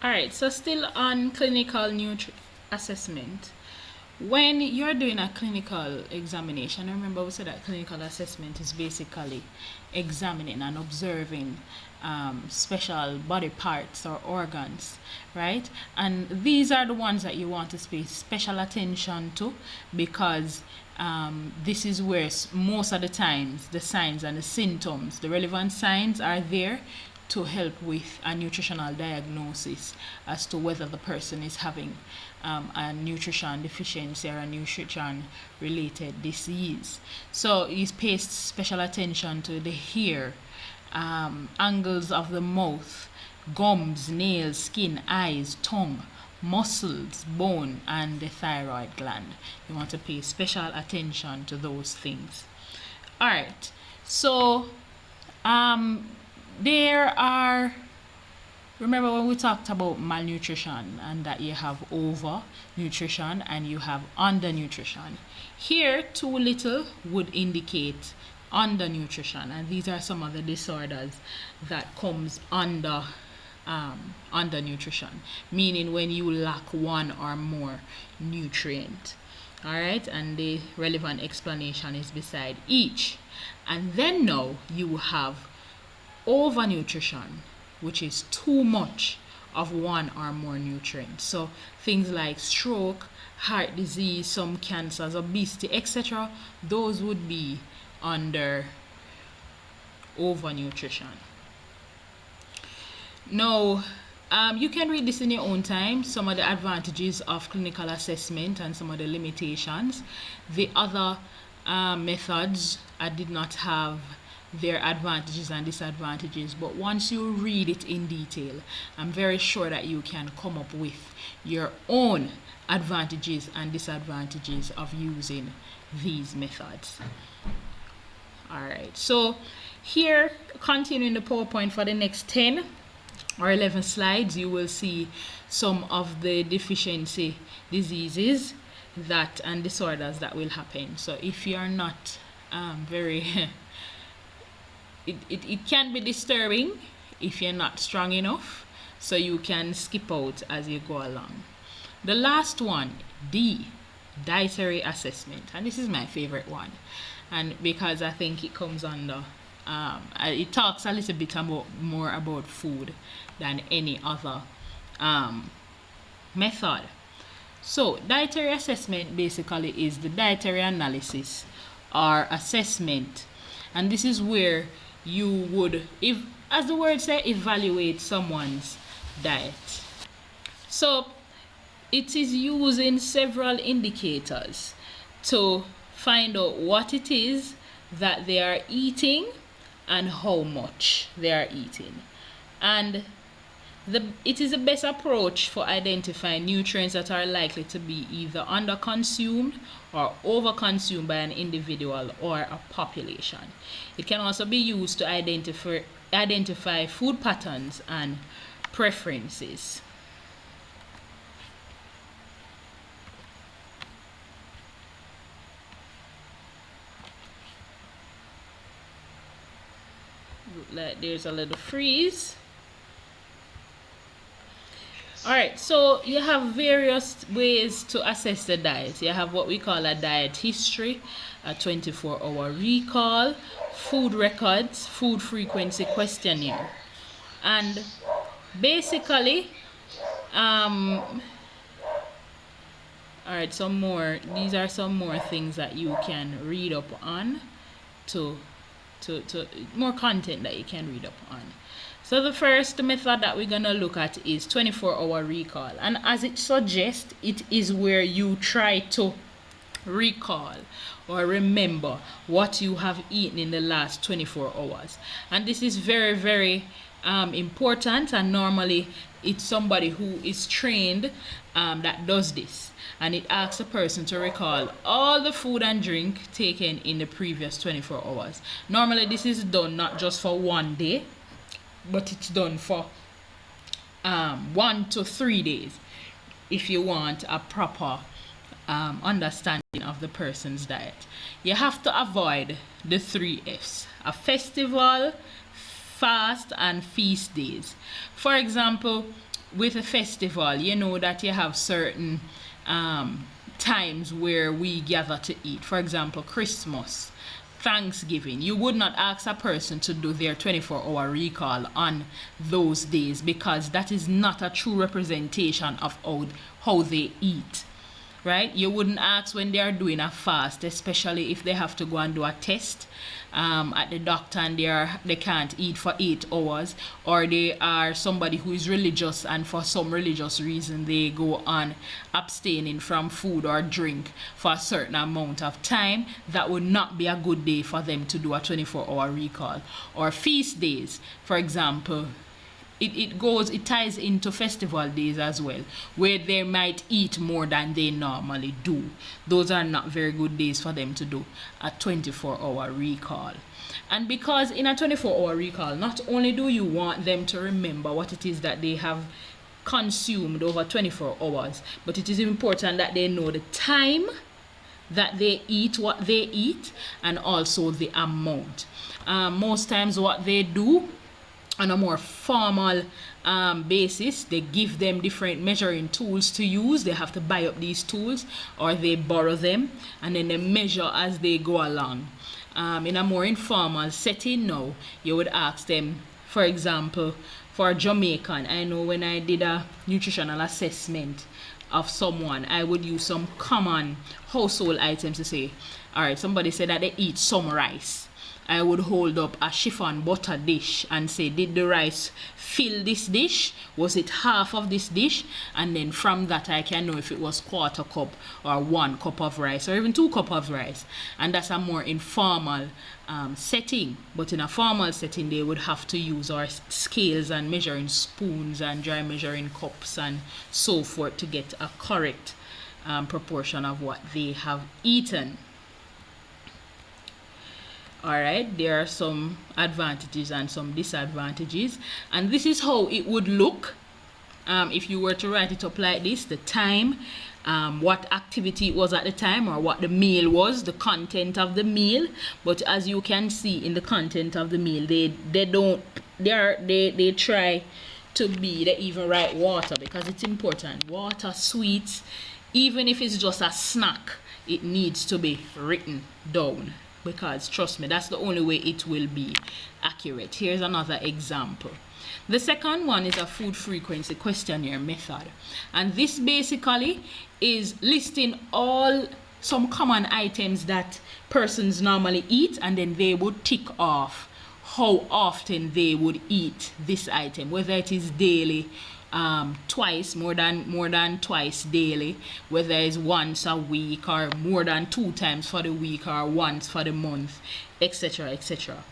All right, so still on clinical assessment. When you're doing a clinical examination, remember we said that clinical assessment is basically examining and observing special body parts or organs, right? And these are the ones that you want to pay special attention to, because this is where most of the times the signs and the symptoms, the relevant signs, are there to help with a nutritional diagnosis as to whether the person is having a nutrition deficiency or a nutrition related disease. So you pay special attention to the hair, angles of the mouth, gums, nails, skin, eyes, tongue, muscles, bone, and the thyroid gland. You want to pay special attention to those things. All right, so there are, remember when we talked about malnutrition and that you have overnutrition and you have undernutrition. Here, too little would indicate undernutrition, and these are some of the disorders that comes under undernutrition, meaning when you lack one or more nutrient. All right, and the relevant explanation is beside each. And then now you have overnutrition, which is too much of one or more nutrients. So things like stroke, heart disease, some cancers, obesity, etc., those would be under overnutrition. Now, you can read this in your own time, some of the advantages of clinical assessment and some of the limitations. The other methods I did not have their advantages and disadvantages, but once you read it in detail, I'm very sure that you can come up with your own advantages and disadvantages of using these methods. All right, so here, continuing the PowerPoint for the next 10 or 11 slides, you will see some of the deficiency diseases that and disorders that will happen. So if you are not very it can be disturbing if you're not strong enough, so you can skip out as you go along. The last one, D, dietary assessment, and this is my favorite one, and because I think it comes under it talks a little bit more about food than any other method. So dietary assessment basically is the dietary analysis or assessment, and this is where you would, if as the word says, evaluate someone's diet. So it is using several indicators to find out what it is that they are eating and how much they are eating, and it is the best approach for identifying nutrients that are likely to be either under-consumed or over-consumed by an individual or a population. It can also be used to identify food patterns and preferences. Like there's a little freeze. Alright, so you have various ways to assess the diet. You have what we call a diet history, a 24-hour recall, food records, food frequency questionnaire. And basically, alright, these are some more things that you can read up on, to more content that you can read up on. So the first method that we're going to look at is 24-hour recall. And as it suggests, it is where you try to recall or remember what you have eaten in the last 24 hours. And this is very, very important, and normally it's somebody who is trained that does this. And it asks a person to recall all the food and drink taken in the previous 24 hours. Normally this is done not just for one day, but it's done for 1 to 3 days if you want a proper understanding of the person's diet. You have to avoid the 3 F's: a festival, fast, and feast days. For example, with a festival, you know that you have certain times where we gather to eat. For example, Christmas, Thanksgiving. You would not ask a person to do their 24-hour recall on those days, because that is not a true representation of how they eat. Right? You wouldn't ask when they are doing a fast, especially if they have to go and do a test at the doctor and they can't eat for 8 hours, or they are somebody who is religious and for some religious reason they go on abstaining from food or drink for a certain amount of time. That would not be a good day for them to do a 24-hour recall. Or feast days, for example. It ties into festival days as well, where they might eat more than they normally do. Those are not very good days for them to do a 24-hour recall. And because in a 24-hour recall, not only do you want them to remember what it is that they have consumed over 24 hours, but it is important that they know the time that they eat what they eat, and also the amount. Most times what they do on a more formal basis, they give them different measuring tools to use. They have to buy up these tools, or they borrow them, and then they measure as they go along. In a more informal setting now, you would ask them, for example, for Jamaican, I know when I did a nutritional assessment of someone, I would use some common household items to say, all right, somebody said that they eat some rice. I would hold up a chiffon butter dish and say, did the rice fill this dish? Was it half of this dish? And then from that I can know if it was 1/4 cup or 1 cup of rice, or even 2 cups of rice. And that's a more informal setting. But in a formal setting, they would have to use our scales and measuring spoons and dry measuring cups and so forth to get a correct proportion of what they have eaten. Alright, there are some advantages and some disadvantages, and this is how it would look if you were to write it up like this: the time, what activity it was at the time, or what the meal was, the content of the meal. But as you can see in the content of the meal, they try to be, they even write water, because it's important. Water, sweets, even if it's just a snack, it needs to be written down, because trust me, that's the only way it will be accurate. Here's another example. The second one is a food frequency questionnaire method, and this basically is listing some common items that persons normally eat, and then they would tick off how often they would eat this item, whether it is daily, twice, more than twice daily, whether it's once a week, or more than 2 times for the week, or once for the month, etc., etc.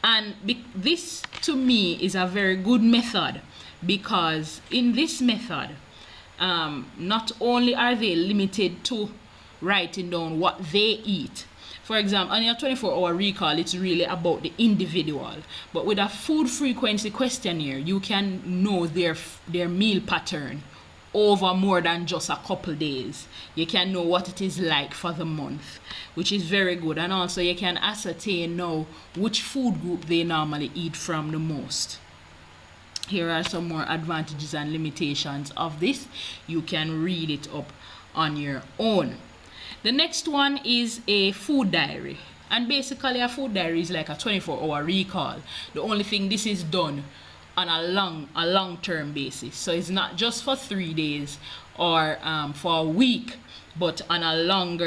And this to me is a very good method, because in this method, not only are they limited to writing down what they eat. For example, on your 24-hour recall, it's really about the individual. But with a food frequency questionnaire, you can know their meal pattern over more than just a couple days. You can know what it is like for the month, which is very good. And also you can ascertain now which food group they normally eat from the most. Here are some more advantages and limitations of this. You can read it up on your own. The next one is a food diary, and basically a food diary is like a 24-hour recall. The only thing, this is done on a long-term basis, so it's not just for 3 days or for a week, but on a long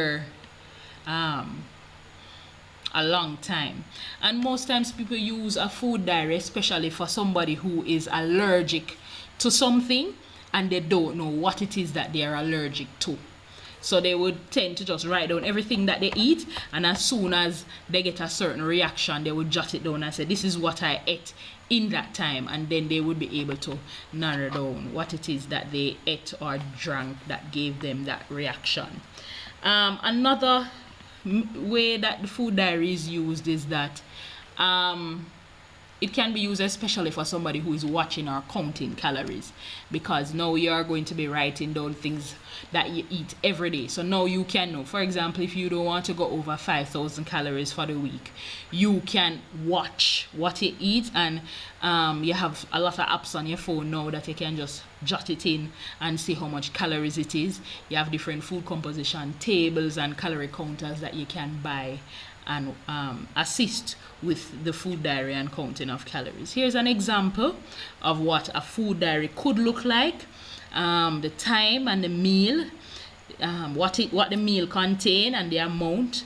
time. And most times people use a food diary, especially for somebody who is allergic to something and they don't know what it is that they are allergic to. So they would tend to just write down everything that they eat, and as soon as they get a certain reaction, they would jot it down and say, this is what I ate in that time, and then they would be able to narrow down what it is that they ate or drank that gave them that reaction. Another way that the food diary is used is that it can be used especially for somebody who is watching or counting calories, because now you are going to be writing down things that you eat every day. So now you can know, for example, if you don't want to go over 5,000 calories for the week, you can watch what you eat, and you have a lot of apps on your phone now that you can just jot it in and see how much calories it is. You have different food composition tables and calorie counters that you can buy and assist with the food diary and counting of calories. Here's an example of what a food diary could look like. The time and the meal, what the meal contain and the amount.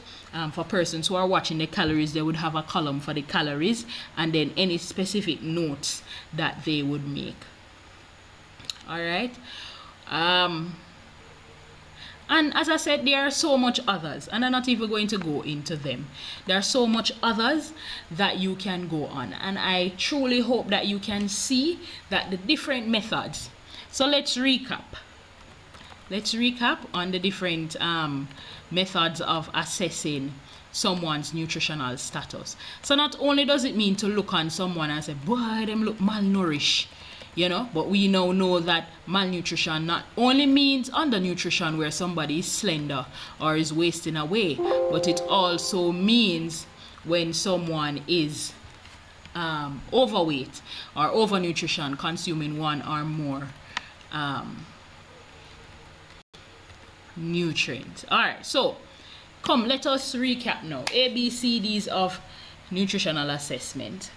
For persons who are watching the calories, they would have a column for the calories and then any specific notes that they would make. All right. And as I said, there are so much others, and I'm not even going to go into them. There are so much others that you can go on, and I truly hope that you can see that the different methods. So let's recap. Let's recap on the different methods of assessing someone's nutritional status. So not only does it mean to look on someone and say, boy, them look malnourished, you know, but we now know that malnutrition not only means undernutrition where somebody is slender or is wasting away, but it also means when someone is overweight or overnutrition, consuming one or more nutrients. All right, so come, let us recap now. ABCDs of nutritional assessment.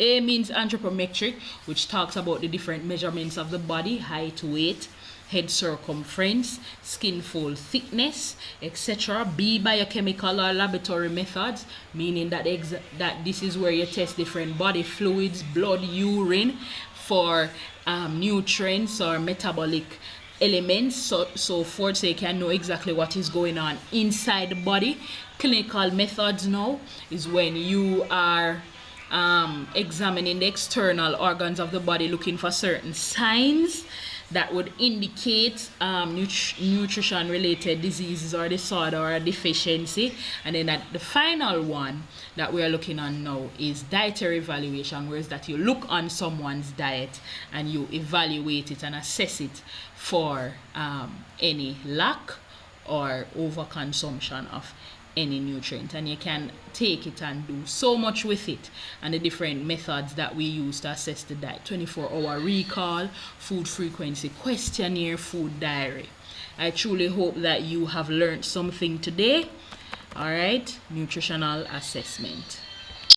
A means anthropometric, which talks about the different measurements of the body: height, weight, head circumference, skin fold thickness, etc. B, biochemical or laboratory methods, meaning that that this is where you test different body fluids, blood, urine for nutrients or metabolic elements, so forth, so you can know exactly what is going on inside the body. Clinical methods now is when you are examining the external organs of the body, looking for certain signs that would indicate nutrition related diseases or disorder or a deficiency. And then the final one that we are looking on now is dietary evaluation, whereas that you look on someone's diet and you evaluate it and assess it for any lack or overconsumption of any nutrient, and you can take it and do so much with it. And the different methods that we use to assess the diet: 24-hour recall, food frequency questionnaire, food diary. I truly hope that you have learned something today. All right, nutritional assessment.